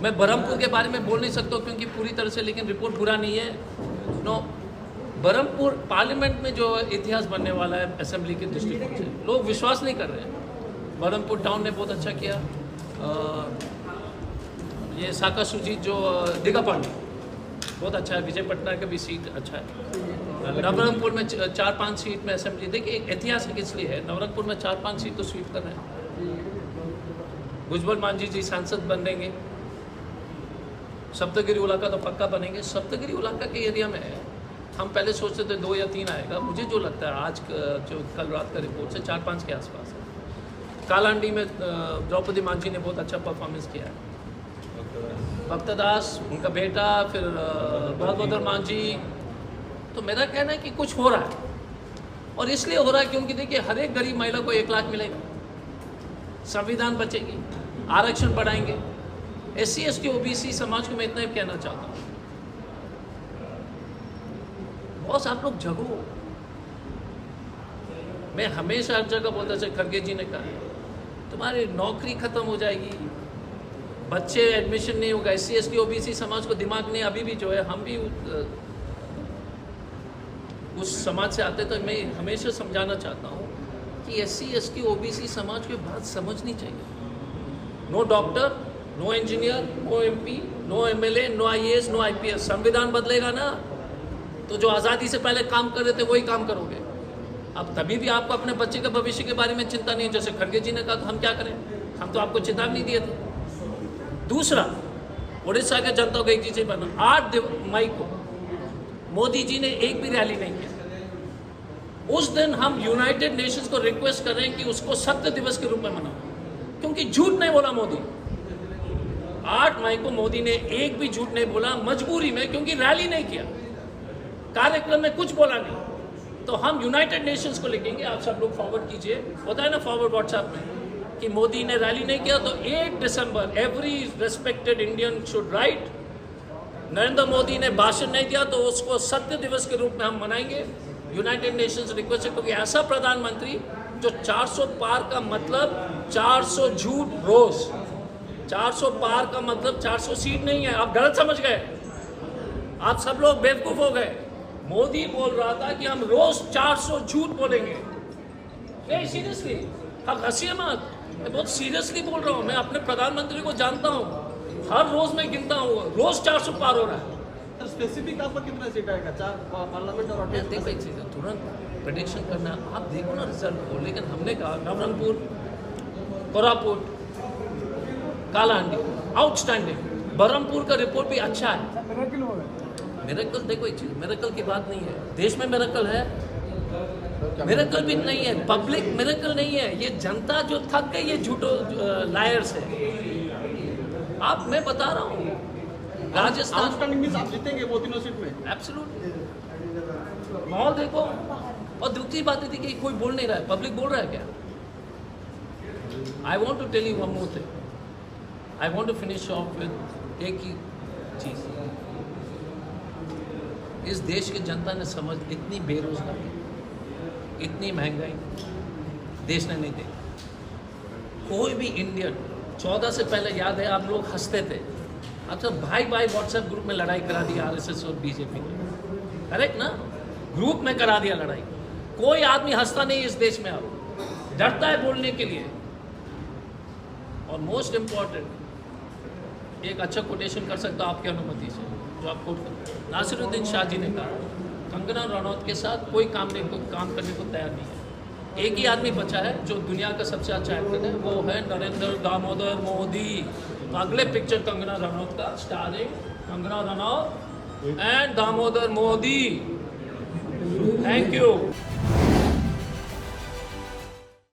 मैं बरहमपुर के बारे में बोल नहीं सकता क्योंकि पूरी तरह से, लेकिन रिपोर्ट बुरा नहीं है। नो, बरहमपुर पार्लियामेंट में जो इतिहास बनने वाला है असेंबली के दृष्टिकोण से, लोग विश्वास नहीं कर रहे हैं। बरहमपुर टाउन ने बहुत अच्छा किया। ये साका सुजीत जो दिघा पांडे बहुत अच्छा है। विजय पटना का भी सीट अच्छा है। नवरंगपुर में 4-5 सीट में असेंबली, देखिए एक ऐतिहासिक इसलिए है, नवरंगपुर में 4-5 सीट तो स्वीप कर रहे हैं। भुजबल मांझी जी सांसद बनेंगे। सप्तगिरी इलाका तो पक्का बनेंगे। सप्तगिरी इलाका के एरिया में हम पहले सोचते थे 2 या 3 आएगा, मुझे जो लगता है आज जो कल रात का रिपोर्ट से 4-5 के आसपास है। कालांडी में द्रौपदी मांझी ने बहुत अच्छा परफॉर्मेंस किया है। भक्ता दास उनका बेटा, फिर बलभद्र मांझी। तो मेरा कहना है कि कुछ हो रहा है, और इसलिए हो रहा है क्योंकि देखिए हर एक गरीब महिला को 1 लाख मिलेगा, संविधान बचेगी, आरक्षण बढ़ाएंगे। SC ST OBC समाज को मैं इतना ही कहना चाहता हूँ, बॉस आप लोग जगो। मैं हमेशा हर जगह बोलता, जैसे खड़गे जी ने कहा, तुम्हारी नौकरी खत्म हो जाएगी, बच्चे एडमिशन नहीं होगा। SC ST OBC समाज को दिमाग नहीं, अभी भी जो है हम भी उस समाज से आते, तो मैं हमेशा समझाना चाहता हूँ कि SC ST OBC समाज को बात समझनी चाहिए। No doctor, no engineer, no MP, no MLA, no IAS, no IPS। संविधान बदलेगा ना तो जो आज़ादी से पहले काम कर रहे थे वही काम करोगे। अब तभी भी आपको अपने बच्चे के भविष्य के बारे में चिंता नहीं है। जैसे खड़गे जी ने कहा, तो हम क्या करें, हम तो आपको चेतावनी दिए थे। दूसरा, उड़ीसा के जनता को एक चीज़ बना, 8 मई को मोदी जी ने एक भी रैली नहीं किया। उस दिन हम यूनाइटेड नेशंस को रिक्वेस्ट कर रहे हैं कि उसको सत्य दिवस के रूप में मनाओ, क्योंकि झूठ नहीं बोला मोदी। 8 मई को मोदी ने एक भी झूठ नहीं बोला, मजबूरी में, क्योंकि रैली नहीं किया, कार्यक्रम में कुछ बोला नहीं। तो हम यूनाइटेड नेशंस को लिखेंगे, आप सब लोग फॉरवर्ड कीजिए, होता है ना फॉरवर्ड व्हाट्सएप में, कि मोदी ने रैली नहीं किया। तो 1 December every respected Indian should right, Narendra Modi ने भाषण नहीं दिया तो उसको सत्य दिवस के रूप में हम मनाएंगे। यूनाइटेड नेशंस रिक्वेस्ट है, क्योंकि ऐसा प्रधानमंत्री जो 400 पार का मतलब 400 झूठ रोज, 400 पार का मतलब 400 सीट नहीं है। आप गलत समझ गए, आप सब लोग बेवकूफ हो गए। मोदी बोल रहा था कि हम रोज 400 झूठ बोलेंगे। नहीं, सीरियसली, आप हंसिए मत, मैं बहुत सीरियसली बोल रहा हूँ। मैं अपने प्रधानमंत्री को जानता हूँ, हर रोज मैं गिनता हूँ, रोज 400 पार हो रहा है। सर स्पेसिफिक आपका कितना सीट आएगा, 4 पार्लियामेंट और 28? देखो एक चीज़ है, तुरंत प्रेडिक्शन करना, आप देखो ना रिजल्ट को। लेकिन हमने कहा नवरंगपुर, कोरापुट, कालाहांडी आउटस्टैंडिंग, बरहमपुर का रिपोर्ट भी अच्छा है। मिरेकल, देखो एक चीज़, मिरेकल की बात नहीं है, देश में मिरेकल है, मिरेकल भी नहीं है, पब्लिक मिरेकल नहीं है, ये जनता जो थक गई, ये झूठो लायर्स है। आप, मैं बता रहा हूँ, राजस्थान आप जीतेंगे वो तीनों सीट में, एब्सोल्युटली। माहौल देखो, और दूसरी बात थी कि कोई बोल नहीं रहा है, पब्लिक बोल रहा है क्या? I want to tell you one more thing, I want to finish off with एक ही चीज़। इस देश की जनता ने समझ, इतनी बेरोजगारी, इतनी महंगाई देश ने नहीं देखी। कोई भी इंडियन 14 से पहले याद है, आप लोग हंसते थे, अच्छा भाई व्हाट्सएप ग्रुप में लड़ाई करा दी RSS और BJP ने, करेक्ट ना? ग्रुप में करा दिया लड़ाई। कोई आदमी हंसता नहीं इस देश में, अब डरता है बोलने के लिए। और मोस्ट इम्पॉर्टेंट, एक अच्छा कोटेशन कर सकता हूँ आपकी अनुमति से, जो आप कोट कर, नासिरुद्दीन शाह जी ने कहा, कंगना रनौत के साथ कोई काम करने को तैयार नहीं है। एक ही आदमी बचा है जो दुनिया का सबसे अच्छा एक्टर है, वो है नरेंद्र दामोदर मोदी। तो अगले पिक्चर कंगना रनौत का, starring Kangana Ranaut and Damodar Modi. Thank you.